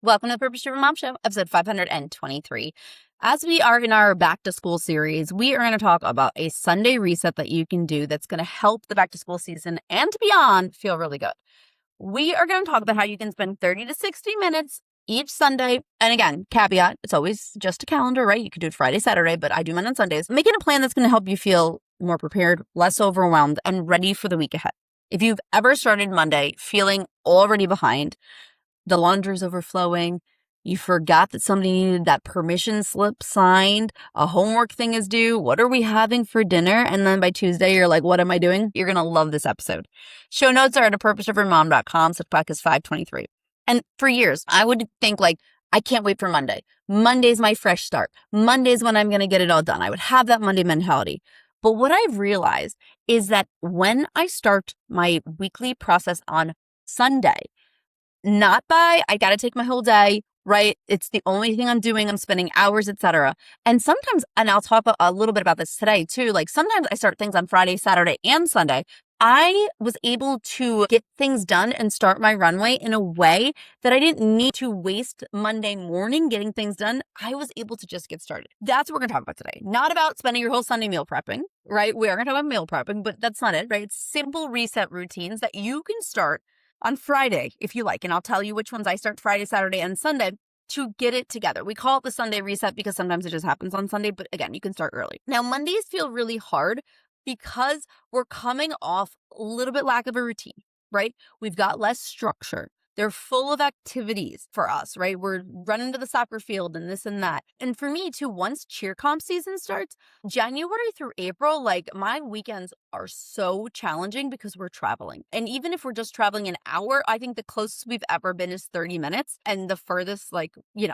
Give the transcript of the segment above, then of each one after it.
Welcome to the Purpose Driven Mom Show, episode 523. As we are in our back to school series, we are going to talk about a Sunday reset that you can do that's going to help the back to school season and beyond feel really good. We are going to talk about how you can spend 30 to 60 minutes each Sunday. And again, caveat, it's always just a calendar, right? You could do it Friday, Saturday, but I do mine on Sundays. Making a plan that's going to help you feel more prepared, less overwhelmed, and ready for the week ahead. If you've ever started Monday feeling already behind, the laundry's overflowing, you forgot that somebody needed that permission slip signed, a homework thing is due, what are we having for dinner? And then by Tuesday, you're like, what am I doing? You're going to love this episode. Show notes are at purposedrivenmom.com/podcast 523. And for years, I would think I can't wait for Monday. Monday's my fresh start. Monday's when I'm going to get it all done. I would have that Monday mentality. But what I've realized is that when I start my weekly process on Sunday, not by, I got to take my whole day, right? It's the only thing I'm doing. I'm spending hours, etc. And sometimes, and I'll talk a little bit about this today too, sometimes I start things on Friday, Saturday, and Sunday. I was able to get things done and start my runway in a way that I didn't need to waste Monday morning getting things done. I was able to just get started. That's what we're going to talk about today. Not about spending your whole Sunday meal prepping, right? We are going to talk about meal prepping, but that's not it, right? It's simple reset routines that you can start on Friday, if you like, and I'll tell you which ones I start Friday, Saturday, and Sunday to get it together. We call it the Sunday reset because sometimes it just happens on Sunday, but again, you can start early. Now, Mondays feel really hard because we're coming off a little bit lack of a routine, right? We've got less structure. They're full of activities for us, right? We're running to the soccer field and this and that. And for me too, once cheer comp season starts, January through April, my weekends are so challenging because we're traveling. And even if we're just traveling an hour, I think the closest we've ever been is 30 minutes and the furthest,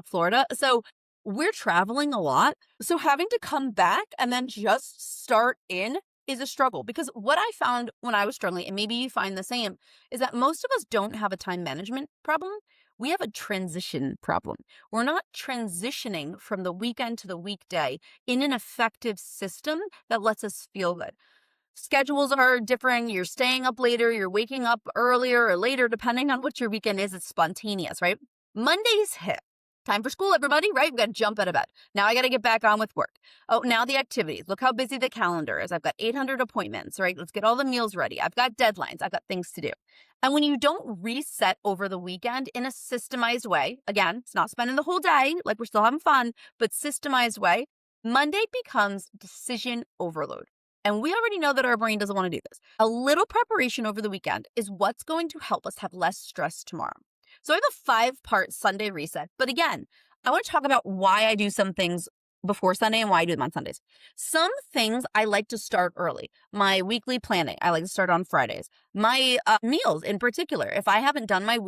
Florida. So we're traveling a lot. So having to come back and then just start in is a struggle, because what I found when I was struggling, and maybe you find the same, is that most of us don't have a time management problem. We have a transition problem. We're not transitioning from the weekend to the weekday in an effective system that lets us feel good. Schedules are different. You're staying up later. You're waking up earlier or later, depending on what your weekend is. It's spontaneous, right? Mondays hit. Time for school, everybody, right? We've got to jump out of bed. Now I got to get back on with work. Oh, now the activities. Look how busy the calendar is. I've got 800 appointments, right? Let's get all the meals ready. I've got deadlines. I've got things to do. And when you don't reset over the weekend in a systemized way, again, it's not spending the whole day, we're still having fun, but systemized way, Monday becomes decision overload. And we already know that our brain doesn't want to do this. A little preparation over the weekend is what's going to help us have less stress tomorrow. So I have a 5-part Sunday reset. But again, I want to talk about why I do some things before Sunday and why I do them on Sundays. Some things I like to start early. My weekly planning, I like to start on Fridays. My meals in particular, if I haven't done my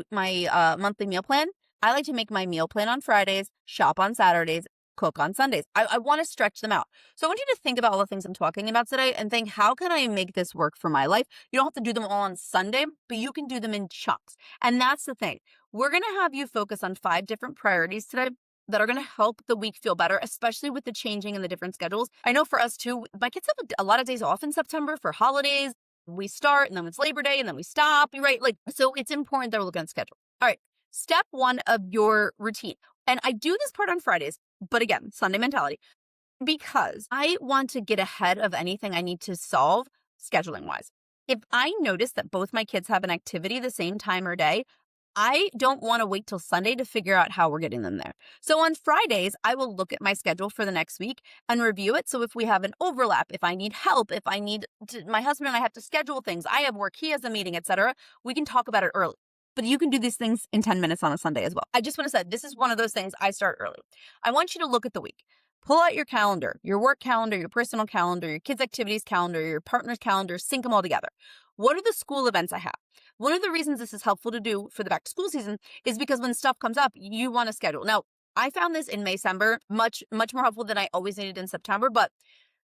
monthly meal plan, I like to make my meal plan on Fridays, shop on Saturdays, cook on Sundays. I want to stretch them out. So I want you to think about all the things I'm talking about today and think, how can I make this work for my life? You don't have to do them all on Sunday, but you can do them in chunks. And that's the thing. We're going to have you focus on 5 different priorities today that are going to help the week feel better, especially with the changing and the different schedules. I know for us too, my kids have a lot of days off in September for holidays. We start and then it's Labor Day and then we stop, right? So it's important that we're looking at schedule. All right. Step 1 of your routine. And I do this part on Fridays, but again, Sunday mentality, because I want to get ahead of anything I need to solve scheduling wise. If I notice that both my kids have an activity the same time or day, I don't want to wait till Sunday to figure out how we're getting them there. So on Fridays, I will look at my schedule for the next week and review it. So if we have an overlap, if I need help, if I need my husband and I have to schedule things, I have work, he has a meeting, etc., we can talk about it early. But you can do these things in 10 minutes on a Sunday as well. I just want to say, this is one of those things I start early. I want you to look at the week. Pull out your calendar, your work calendar, your personal calendar, your kids' activities calendar, your partner's calendar, sync them all together. What are the school events I have? One of the reasons this is helpful to do for the back to school season is because when stuff comes up, you want to schedule. Now, I found this in May-December much more helpful than I always needed in September, but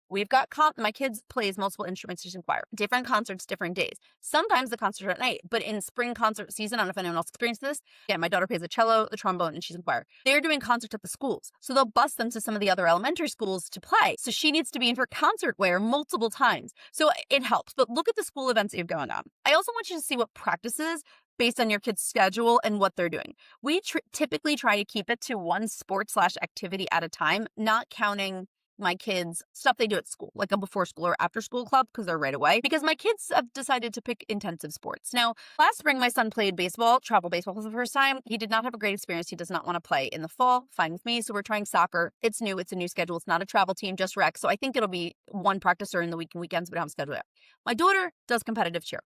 We've got my kids plays multiple instruments. She's in choir, different concerts, different days. Sometimes the concerts are at night, but in spring concert season, I don't know if anyone else experienced this. Yeah, my daughter plays the cello, the trombone, and she's in choir. They're doing concerts at the schools. So they'll bus them to some of the other elementary schools to play. So she needs to be in for concert wear multiple times. So it helps, but look at the school events that you have going on. I also want you to see what practices based on your kid's schedule and what they're doing. We typically try to keep it to one sport/activity at a time, not counting my kids' stuff they do at school, like a before school or after school club, because they're right away. Because my kids have decided to pick intensive sports. Now, last spring, my son played baseball, travel baseball for the first time. He did not have a great experience. He does not want to play in the fall. Fine with me. So we're trying soccer. It's new. It's a new schedule. It's not a travel team, just rec. So I think it'll be one practice or in the week and weekends, but I don't schedule it. My daughter does competitive cheer.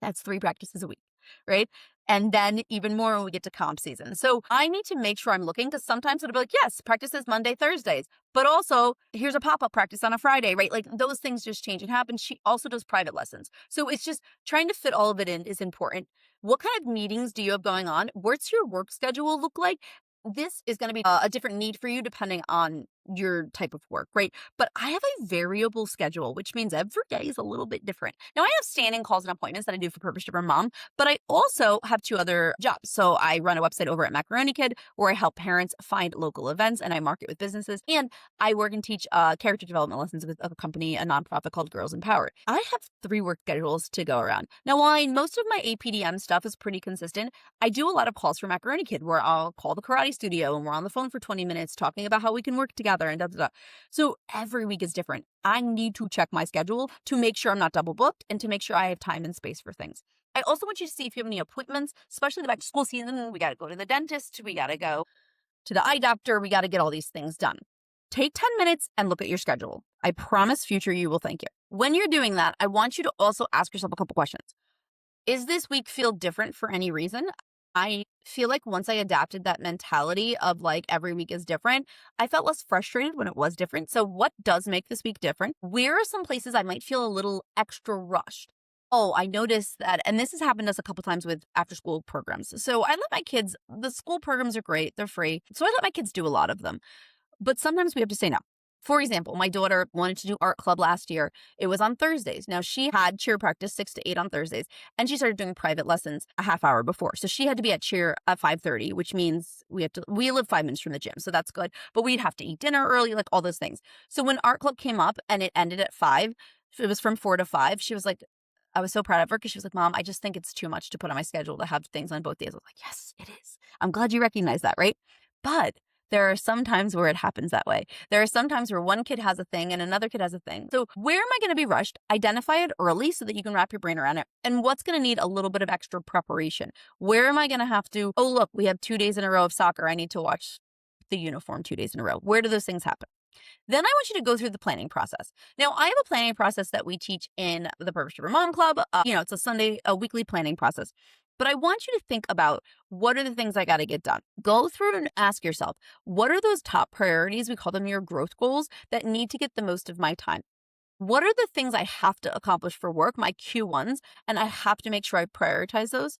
That's 3 practices a week, right? And then even more when we get to comp season. So I need to make sure I'm looking, because sometimes it'll be like, yes, practices Monday, Thursdays, but also here's a pop-up practice on a Friday, right? Like those things just change and happen. She also does private lessons. So it's just trying to fit all of it in is important. What kind of meetings do you have going on? What's your work schedule look like? This is going to be a different need for you depending on your type of work, right? But I have a variable schedule, which means every day is a little bit different. Now, I have standing calls and appointments that I do for Purpose Driven Mom, but I also have 2 other jobs. So I run a website over at Macaroni Kid where I help parents find local events and I market with businesses. And I work and teach character development lessons with a company, a nonprofit called Girls Empowered. I have 3 work schedules to go around. Now, while most of my APDM stuff is pretty consistent, I do a lot of calls for Macaroni Kid where I'll call the karate studio and we're on the phone for 20 minutes talking about how we can work together and da da da. So every week is different. I need to check my schedule to make sure I'm not double booked and to make sure I have time and space for things. I also want you to see if you have any appointments, especially the back to school season. We got to go to the dentist. We got to go to the eye doctor. We got to get all these things done. Take 10 minutes and look at your schedule. I promise future you will thank you. When you're doing that, I want you to also ask yourself a couple questions. Is this week feel different for any reason? I feel like once I adapted that mentality of like every week is different, I felt less frustrated when it was different. So what does make this week different? Where are some places I might feel a little extra rushed? Oh, I noticed that, and this has happened to us a couple times with after school programs. So I let my kids, the school programs are great, they're free. So I let my kids do a lot of them. But sometimes we have to say no. For example, my daughter wanted to do art club last year. It was on Thursdays. Now she had cheer practice 6 to 8 on Thursdays, and she started doing private lessons a half hour before. So she had to be at cheer at 5:30, which means we live 5 minutes from the gym. So that's good. But we'd have to eat dinner early, like all those things. So when art club came up and it ended at 5, it was from 4 to 5. She was like, I was so proud of her because she was like, Mom, I just think it's too much to put on my schedule to have things on both days. I was like, yes, it is. I'm glad you recognize that, right? But there are some times where it happens that way. There are some times where one kid has a thing and another kid has a thing. So where am I going to be rushed? Identify it early so that you can wrap your brain around it. And what's going to need a little bit of extra preparation? Where am I going to have to, oh, look, we have 2 days in a row of soccer. I need to watch the uniform 2 days in a row. Where do those things happen? Then I want you to go through the planning process. Now, I have a planning process that we teach in the Purpose Driven Mom Club. It's a weekly planning process. But I want you to think about what are the things I got to get done. Go through and ask yourself, what are those top priorities? We call them your growth goals that need to get the most of my time. What are the things I have to accomplish for work, my Q1s, and I have to make sure I prioritize those?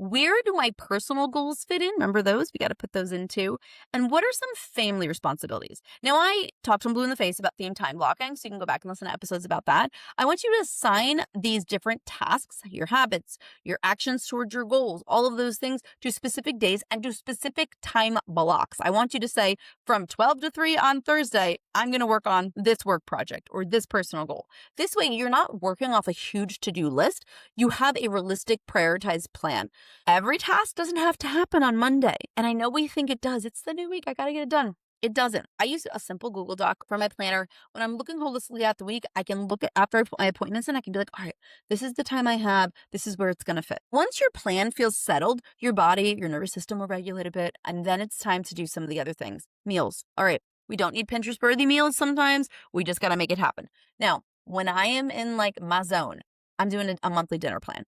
Where do my personal goals fit in? Remember those? We got to put those in too. And what are some family responsibilities? Now, I talked from Blue in the Face about theme time blocking, so you can go back and listen to episodes about that. I want you to assign these different tasks, your habits, your actions towards your goals, all of those things to specific days and to specific time blocks. I want you to say from 12 to 3 on Thursday, I'm going to work on this work project or this personal goal. This way, you're not working off a huge to-do list. You have a realistic, prioritized plan. Every task doesn't have to happen on Monday. And I know we think it does. It's the new week. I got to get it done. It doesn't. I use a simple Google Doc for my planner. When I'm looking holistically at the week, I can look at after I put my appointments in, I can be like, all right, this is the time I have. This is where it's going to fit. Once your plan feels settled, your body, your nervous system will regulate a bit. And then it's time to do some of the other things. Meals. All right. We don't need Pinterest-worthy meals sometimes. We just got to make it happen. Now, when I am in like my zone, I'm doing a monthly dinner plan.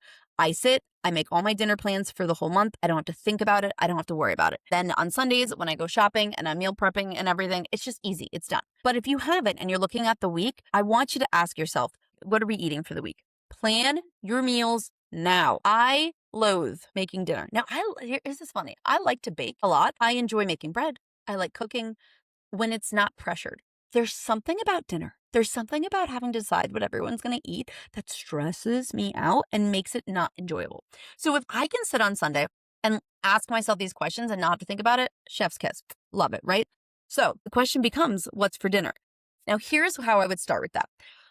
I make all my dinner plans for the whole month. I don't have to think about it. I don't have to worry about it. Then on Sundays, when I go shopping and I'm meal prepping and everything, it's just easy. It's done. But if you haven't and you're looking at the week, I want you to ask yourself, what are we eating for the week? Plan your meals now. I loathe making dinner. Now, this is funny. I like to bake a lot. I enjoy making bread. I like cooking when it's not pressured. there's something about dinner. There's something about having to decide what everyone's going to eat that stresses me out and makes it not enjoyable. So if I can sit on Sunday and ask myself these questions and not have to think about it, chef's kiss. Love it, right? So the question becomes, what's for dinner? Now, here's how I would start with that.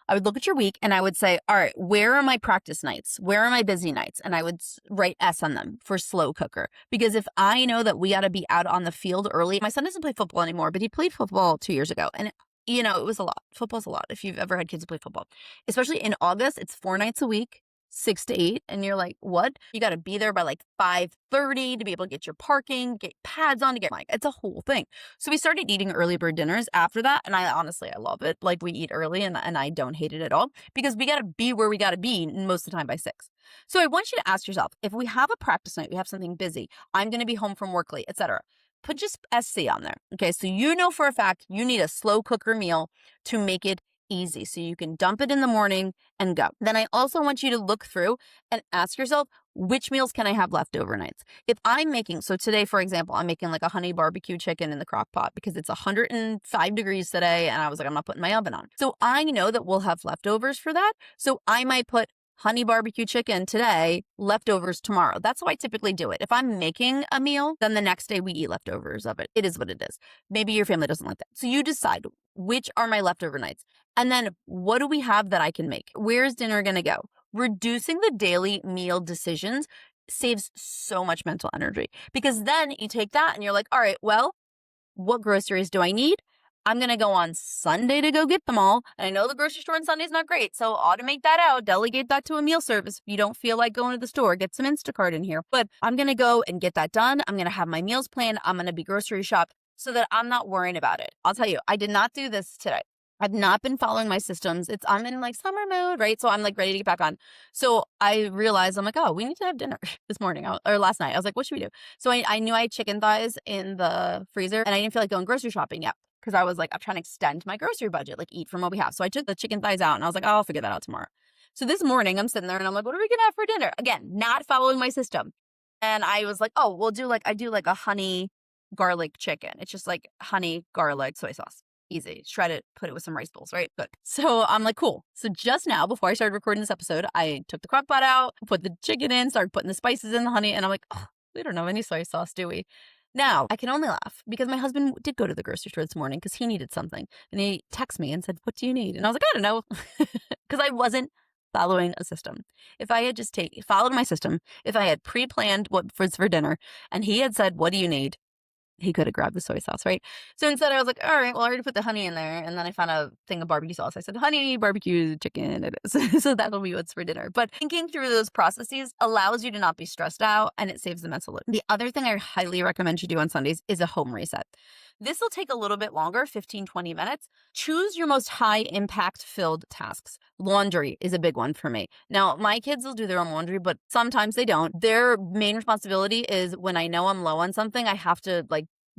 I would look at your week and I would say, all right, where are my practice nights? Where are my busy nights? And I would write S on them for slow cooker. Because if I know that we got to be out on the field early, my son doesn't play football anymore, but he played football 2 years ago. And it was a lot. Football's a lot if you've ever had kids play football. Especially in August, it's 4 nights a week, 6 to 8. And you're like, what? You got to be there by like 5:30 to be able to get your parking, get pads on to get it's a whole thing. So we started eating early bird dinners after that. And I love it. Like we eat early and I don't hate it at all because we got to be where we got to be most of the time by 6. So I want you to ask yourself, if we have a practice night, we have something busy, I'm going to be home from work late, etc. Put just SC on there. Okay. So you know for a fact you need a slow cooker meal to make it easy. So you can dump it in the morning and go. Then I also want you to look through and ask yourself, which meals can I have left overnights? If I'm making, so today, for example, I'm making like a honey barbecue chicken in the crock pot because it's 105 degrees today. And I was like, I'm not putting my oven on. So I know that we'll have leftovers for that. So I might put honey barbecue chicken today, leftovers tomorrow. That's how I typically do it. If I'm making a meal, then the next day we eat leftovers of it. It is what it is. Maybe your family doesn't like that. So you decide which are my leftover nights. And then what do we have that I can make? Where's dinner going to go? Reducing the daily meal decisions saves so much mental energy because then you take that and you're like, all right, well, what groceries do I need? I'm going to go on Sunday to go get them all. And I know the grocery store on Sunday is not great. So automate that out, delegate that to a meal service. If you don't feel like going to the store, get some Instacart in here. But I'm going to go and get that done. I'm going to have my meals planned. I'm going to be grocery shop so that I'm not worrying about it. I'll tell you, I did not do this today. I've not been following my systems. I'm in like summer mode, right? So I'm like ready to get back on. So I realized I'm like, oh, we need to have dinner this morning or last night. I was like, what should we do? So I knew I had chicken thighs in the freezer and I didn't feel like going grocery shopping yet because I was like, I'm trying to extend my grocery budget, like eat from what we have. So I took the chicken thighs out and I was like, oh, I'll figure that out tomorrow. So this morning I'm sitting there and I'm like, what are we going to have for dinner? Again, not following my system. And I was like, oh, I do like a honey garlic chicken. It's just like honey, garlic, soy sauce. Easy. Shred it, put it with some rice bowls, right? Good. So I'm like, cool. So just now, before I started recording this episode, I took the crock pot out, put the chicken in, started putting the spices in, the honey, and I'm like, oh, we don't have any soy sauce, do we? Now, I can only laugh because my husband did go to the grocery store this morning because he needed something. And he texted me and said, what do you need? And I was like, I don't know. Because I wasn't following a system. If I had just followed my system, if I had pre-planned what was for dinner, and he had said, what do you need? He could have grabbed the soy sauce, right? So instead I was like, all right, well, I already put the honey in there. And then I found a thing of barbecue sauce. I said, honey, barbecue, chicken, it is. So that'll be what's for dinner. But thinking through those processes allows you to not be stressed out and it saves the mental load. The other thing I highly recommend you do on Sundays is a home reset. This will take a little bit longer, 15, 20 minutes. Choose your most high impact filled tasks. Laundry is a big one for me. Now, my kids will do their own laundry, but sometimes they don't. Their main responsibility is when I know I'm low on something, I have to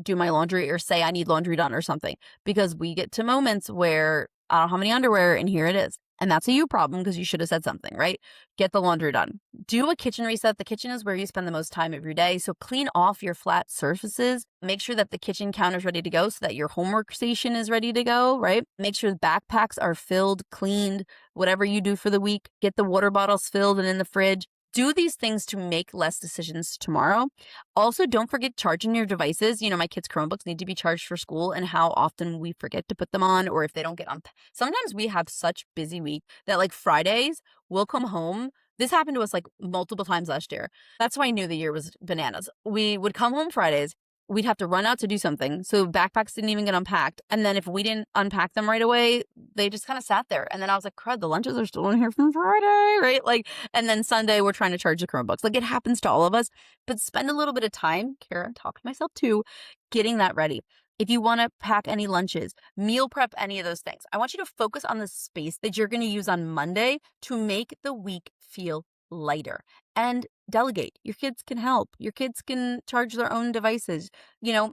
do my laundry or say I need laundry done or something because we get to moments where I don't have any underwear and here it is. And that's a you problem because you should have said something, right? Get the laundry done. Do a kitchen reset. The kitchen is where you spend the most time of your day. So clean off your flat surfaces. Make sure that the kitchen counter is ready to go so that your homework station is ready to go, right? Make sure the backpacks are filled, cleaned, whatever you do for the week. Get the water bottles filled and in the fridge. Do these things to make less decisions tomorrow. Also, don't forget charging your devices. My kids' Chromebooks need to be charged for school and how often we forget to put them on or if they don't get on. Sometimes we have such busy week that Fridays we'll come home. This happened to us multiple times last year. That's why I knew the year was bananas. We would come home Fridays. We'd have to run out to do something. So backpacks didn't even get unpacked. And then if we didn't unpack them right away, they just kind of sat there. And then I was like, crud, the lunches are still in here from Friday, right? And then Sunday we're trying to charge the Chromebooks. It happens to all of us, but spend a little bit of time, Cara, talk to myself too, getting that ready. If you want to pack any lunches, meal prep any of those things, I want you to focus on the space that you're going to use on Monday to make the week feel lighter and delegate. Your kids can help. Your kids can charge their own devices.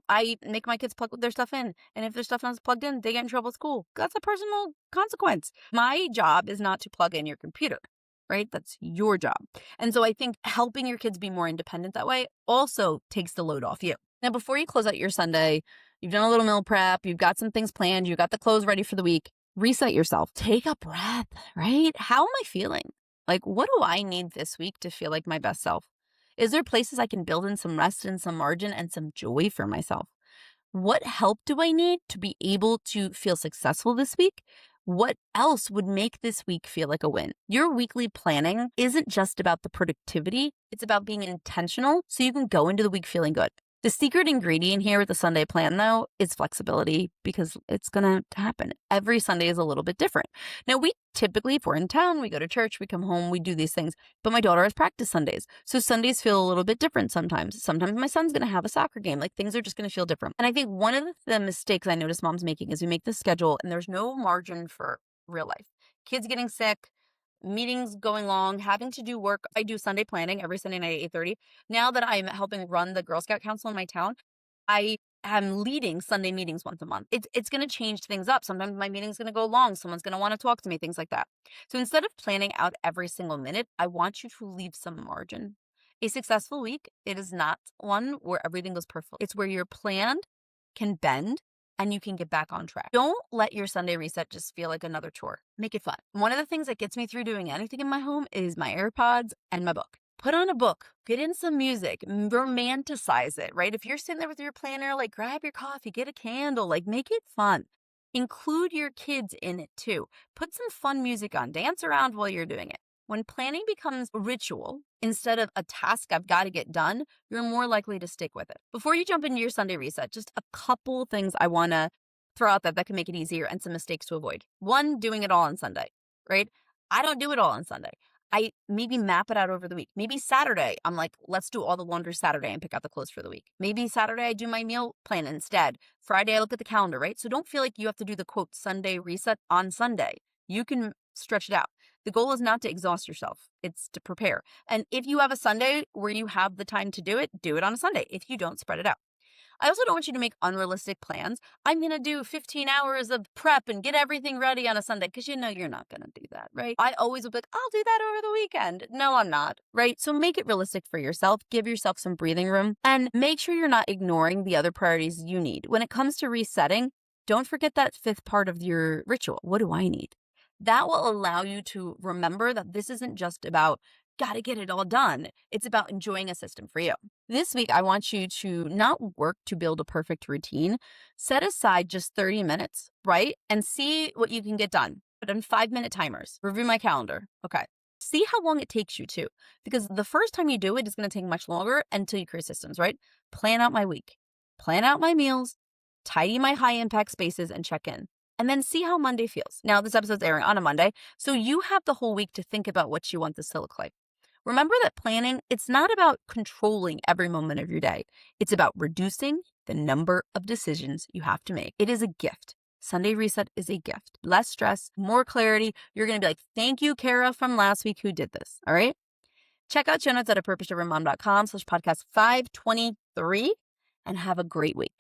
I make my kids plug their stuff in. And if their stuff not plugged in, they get in trouble at school. That's a personal consequence. My job is not to plug in your computer, right? That's your job. And so I think helping your kids be more independent that way also takes the load off you. Now, before you close out your Sunday, You've done a little meal prep. You've got some things planned. You've got the clothes ready for the week. Reset yourself. Take a breath, right? How am I feeling? Like, what do I need this week to feel like my best self? Is there places I can build in some rest and some margin and some joy for myself? What help do I need to be able to feel successful this week? What else would make this week feel like a win? Your weekly planning isn't just about the productivity, it's about being intentional so you can go into the week feeling good. The secret ingredient here with the Sunday plan, though, is flexibility because it's going to happen. Every Sunday is a little bit different. Now, we typically, if we're in town, we go to church, we come home, we do these things. But my daughter has practice Sundays. So Sundays feel a little bit different sometimes. Sometimes my son's going to have a soccer game. Like things are just going to feel different. And I think one of the mistakes I notice moms making is we make the schedule and there's no margin for real life. Kids getting sick, meetings going long, having to do work. I do Sunday planning every Sunday night at 8:30. Now that I'm helping run the Girl Scout Council in my town, I am leading Sunday meetings once a month. It's going to change things up. Sometimes my meeting's going to go long. Someone's going to want to talk to me, things like that. So instead of planning out every single minute, I want you to leave some margin. A successful week, it is not one where everything goes perfect. It's where your plan can bend and you can get back on track. Don't let your Sunday reset just feel like another chore. Make it fun. One of the things that gets me through doing anything in my home is my AirPods and my book. Put on a book, get in some music, romanticize it, right? If you're sitting there with your planner, like grab your coffee, get a candle, like make it fun. Include your kids in it too. Put some fun music on, dance around while you're doing it. When planning becomes a ritual instead of a task I've got to get done, you're more likely to stick with it. Before you jump into your Sunday reset, just a couple things I want to throw out that can make it easier and some mistakes to avoid. One, doing it all on Sunday, right? I don't do it all on Sunday. I maybe map it out over the week. Maybe Saturday, I'm like, let's do all the laundry Saturday and pick out the clothes for the week. Maybe Saturday, I do my meal plan instead. Friday, I look at the calendar, right? So don't feel like you have to do the quote Sunday reset on Sunday. You can stretch it out. The goal is not to exhaust yourself. It's to prepare. And if you have a Sunday where you have the time to do it on a Sunday. If you don't, spread it out. I also don't want you to make unrealistic plans. I'm going to do 15 hours of prep and get everything ready on a Sunday because you know you're not going to do that, right? I always would be like, I'll do that over the weekend. No, I'm not, right? So make it realistic for yourself. Give yourself some breathing room and make sure you're not ignoring the other priorities you need. When it comes to resetting, don't forget that fifth part of your ritual. What do I need? That will allow you to remember that this isn't just about got to get it all done. It's about enjoying a system for you. This week, I want you to not work to build a perfect routine. Set aside just 30 minutes, right? And see what you can get done. Put on 5-minute timers. Review my calendar. Okay. See how long it takes you to. Because the first time you do it, it's going to take much longer until you create systems, right? Plan out my week. Plan out my meals. Tidy my high impact spaces and check in. And then see how Monday feels. Now, this episode's airing on a Monday, so you have the whole week to think about what you want this to look like. Remember that planning, it's not about controlling every moment of your day. It's about reducing the number of decisions you have to make. It is a gift. Sunday reset is a gift. Less stress, more clarity. You're going to be like, thank you, Cara from last week who did this. All right. Check out show notes at apurposedrivenmom.com/podcast 523 and have a great week.